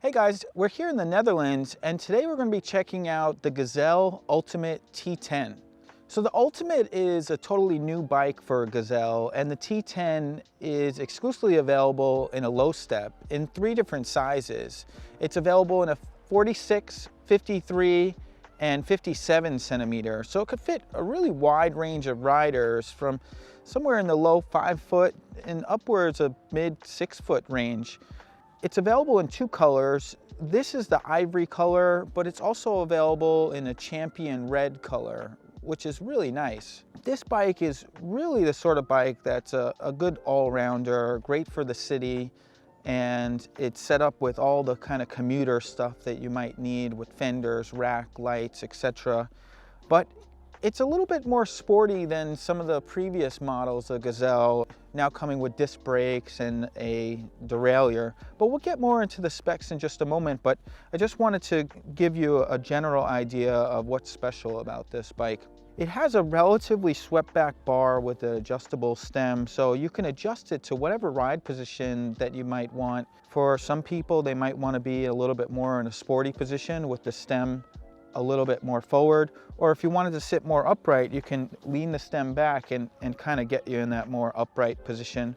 Hey guys, we're here in the Netherlands and today we're going to be checking out the Gazelle Ultimate T10. So the Ultimate is a totally new bike for Gazelle, and the T10 is exclusively available in a low step in 3 different sizes. It's available in a 46, 53, and 57 centimeter. So it could fit a really wide range of riders from somewhere in the low 5 foot and upwards of mid 6 foot range. It's available in 2 colors. This is the ivory color, but it's also available in a champion red color, which is really nice. This bike is really the sort of bike that's a good all-rounder, great for the city, and it's set up with all the kind of commuter stuff that you might need with fenders, rack, lights, etc. But it's a little bit more sporty than some of the previous models of Gazelle, now coming with disc brakes and a derailleur. But we'll get more into the specs in just a moment, but I just wanted to give you a general idea of what's special about this bike. It has a relatively swept back bar with an adjustable stem, so you can adjust it to whatever ride position that you might want. For some people, they might want to be a little bit more in a sporty position with the stem a little bit more forward, or if you wanted to sit more upright, you can lean the stem back and kind of get you in that more upright position.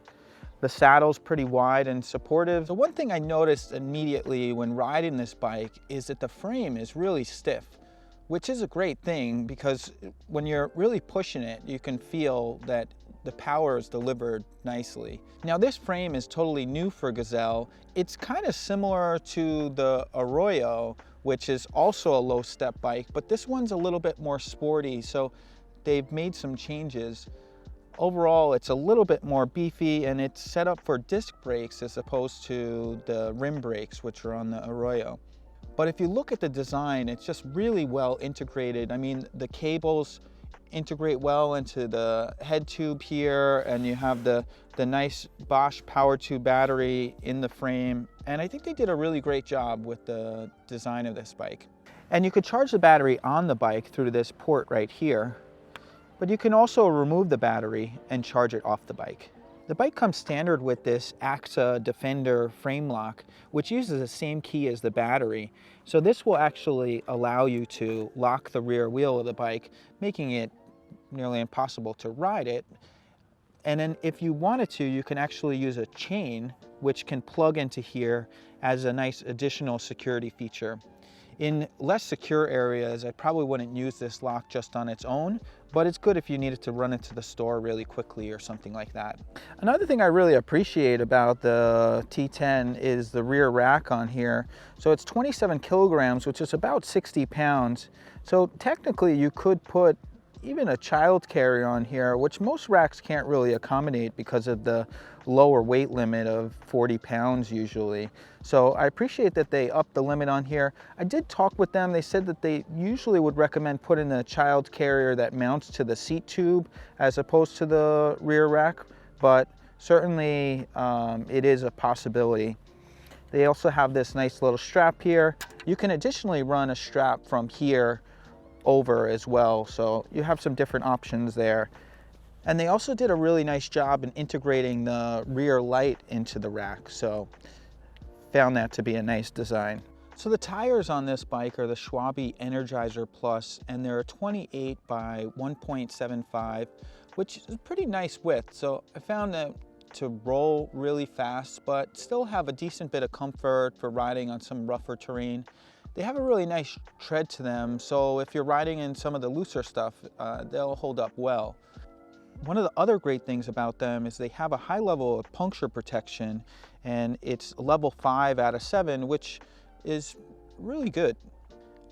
The saddle's pretty wide and supportive. The one thing I noticed immediately when riding this bike is that the frame is really stiff, which is a great thing because when you're really pushing it, you can feel that the power is delivered nicely. Now this frame is totally new for Gazelle. It's kind of similar to the Arroyo, which is also a low step bike, but this one's a little bit more sporty, so they've made some changes. Overall, it's a little bit more beefy and it's set up for disc brakes as opposed to the rim brakes, which are on the Arroyo. But if you look at the design, it's just really well integrated. I mean, the cables integrate well into the head tube here, and you have the nice Bosch Powertube battery in the frame. And I think they did a really great job with the design of this bike. And you could charge the battery on the bike through this port right here, but you can also remove the battery and charge it off the bike. The bike comes standard with this AXA Defender frame lock, which uses the same key as the battery. So this will actually allow you to lock the rear wheel of the bike, making it nearly impossible to ride it. And then if you wanted to, you can actually use a chain which can plug into here as a nice additional security feature. In less secure areas, I probably wouldn't use this lock just on its own, but it's good if you needed to run into the store really quickly or something like that. Another thing I really appreciate about the T10 is the rear rack on here. So it's 27 kilograms, which is about 60 pounds. So technically you could put even a child carrier on here, which most racks can't really accommodate because of the lower weight limit of 40 pounds usually. So I appreciate that they upped the limit on here. I did talk with them. They said that they usually would recommend putting a child carrier that mounts to the seat tube as opposed to the rear rack, but certainly it is a possibility. They also have this nice little strap here. You can additionally run a strap from here over as well, so you have some different options there. And they also did a really nice job in integrating the rear light into the rack, so found that to be a nice design. So the tires on this bike are the Schwalbe Energizer Plus, and they're a 28 by 1.75, which is a pretty nice width. So I found that to roll really fast, but still have a decent bit of comfort for riding on some rougher terrain. They have a really nice tread to them, so if you're riding in some of the looser stuff, they'll hold up well. One of the other great things about them is they have a high level of puncture protection, and it's level 5 out of 7, which is really good.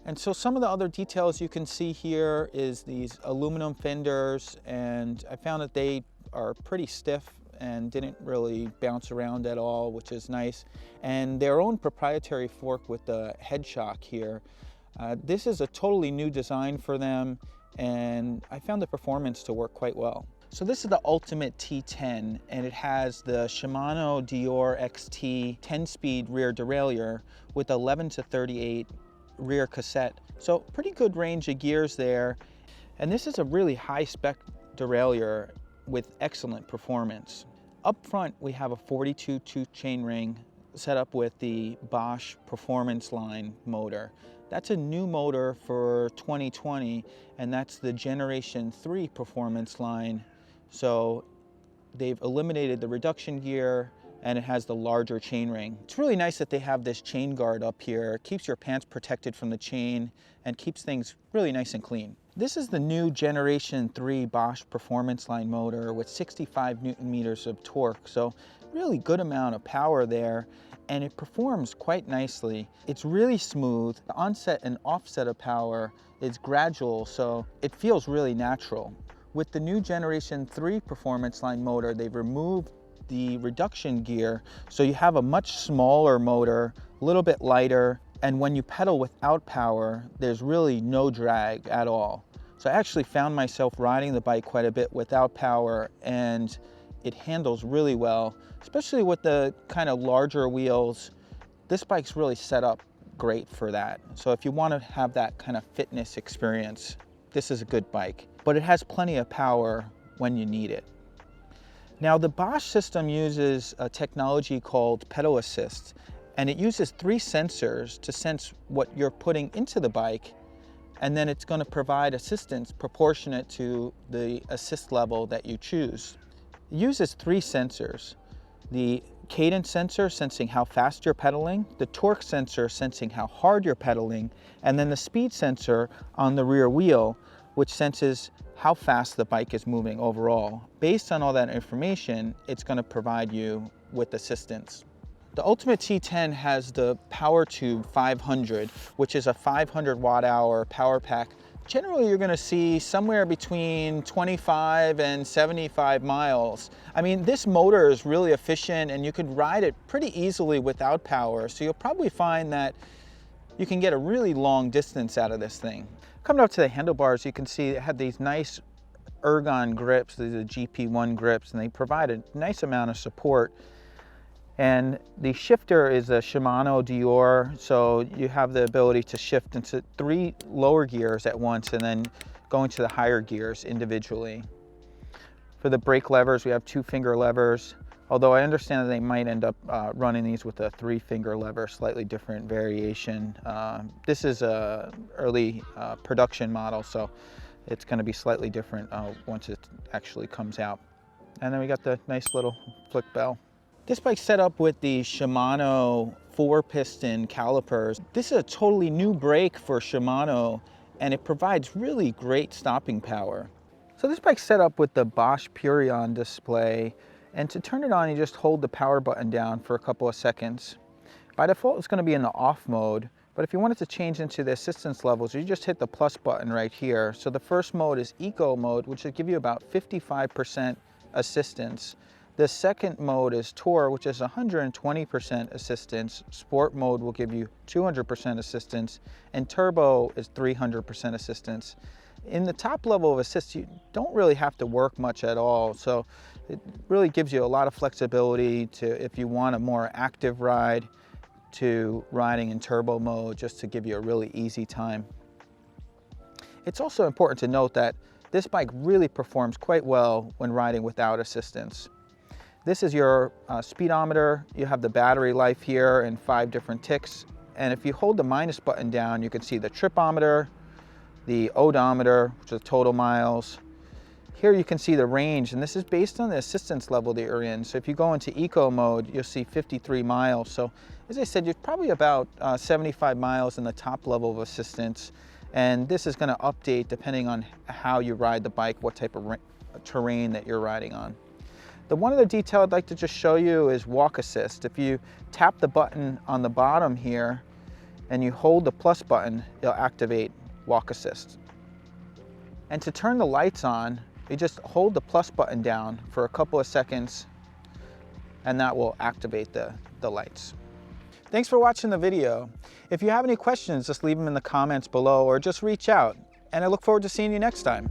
And so some of the other details you can see here is these aluminum fenders, and I found that they are pretty stiff and didn't really bounce around at all, which is nice. And their own proprietary fork with the head shock here. This is a totally new design for them, and I found the performance to work quite well. So this is the Ultimate T10, and it has the Shimano XT 10-speed rear derailleur with 11 to 38 rear cassette. So pretty good range of gears there. And this is a really high spec derailleur with excellent performance. Up front, we have a 42 tooth chainring set up with the Bosch Performance Line motor. That's a new motor for 2020, and that's the Generation 3 Performance Line. So they've eliminated the reduction gear, and it has the larger chain ring. It's really nice that they have this chain guard up here. It keeps your pants protected from the chain and keeps things really nice and clean. This is the new Generation 3 Bosch Performance Line motor with 65 Newton meters of torque. So really good amount of power there, and it performs quite nicely. It's really smooth. The onset and offset of power is gradual, so it feels really natural. With the new Generation 3 Performance Line motor, they've removed the reduction gear, so you have a much smaller motor, a little bit lighter, and when you pedal without power, there's really no drag at all. So I actually found myself riding the bike quite a bit without power, and it handles really well, especially with the kind of larger wheels. This bike's really set up great for that. So if you want to have that kind of fitness experience, this is a good bike, but it has plenty of power when you need it. Now, the Bosch system uses a technology called pedal assist, and it uses 3 sensors to sense what you're putting into the bike, and then it's going to provide assistance proportionate to the assist level that you choose. It uses 3 sensors: the cadence sensor sensing how fast you're pedaling, the torque sensor sensing how hard you're pedaling, and then the speed sensor on the rear wheel, which senses how fast the bike is moving overall. Based on all that information, it's going to provide you with assistance. The Ultimate T10 has the Powertube 500, which is a 500 watt-hour power pack. Generally, you're going to see somewhere between 25 and 75 miles. I mean, this motor is really efficient, and you could ride it pretty easily without power, so you'll probably find that you can get a really long distance out of this thing. Coming up to the handlebars, you can see it had these nice ergon grips. These are GP1 grips, and they provide a nice amount of support. And the shifter is a Shimano Dieren, so you have the ability to shift into 3 lower gears at once and then go into the higher gears individually. For the brake levers, we have 2-finger levers, although I understand that they might end up running these with a 3-finger lever, slightly different variation. This is a early production model, so it's going to be slightly different once it actually comes out. And then we got the nice little flick bell. This bike's set up with the Shimano 4-piston calipers. This is a totally new brake for Shimano, and it provides really great stopping power. So this bike's set up with the Bosch Purion display, and to turn it on, you just hold the power button down for a couple of seconds. By default, it's going to be in the off mode, but if you wanted to change into the assistance levels, you just hit the plus button right here. So the first mode is Eco mode, which will give you about 55% assistance. The second mode is Tour, which is 120% assistance. Sport mode will give you 200% assistance, and Turbo is 300% assistance. In the top level of assist, you don't really have to work much at all, so it really gives you a lot of flexibility to, if you want a more active ride, to riding in turbo mode, just to give you a really easy time. It's also important to note that this bike really performs quite well when riding without assistance. This is your speedometer. You have the battery life here and 5 different ticks, and if you hold the minus button down, you can see the tripometer, the odometer, which is total miles. Here you can see the range, and this is based on the assistance level that you're in. So if you go into Eco mode, you'll see 53 miles. So as I said, you're probably about 75 miles in the top level of assistance, and this is going to update depending on how you ride the bike, what type of terrain that you're riding on. The one other detail I'd like to just show you is walk assist. If you tap the button on the bottom here and you hold the plus button, it'll activate walk assist. And to turn the lights on, you just hold the plus button down for a couple of seconds, and that will activate the lights. Thanks for watching the video. If you have any questions, just leave them in the comments below or just reach out, and I look forward to seeing you next time.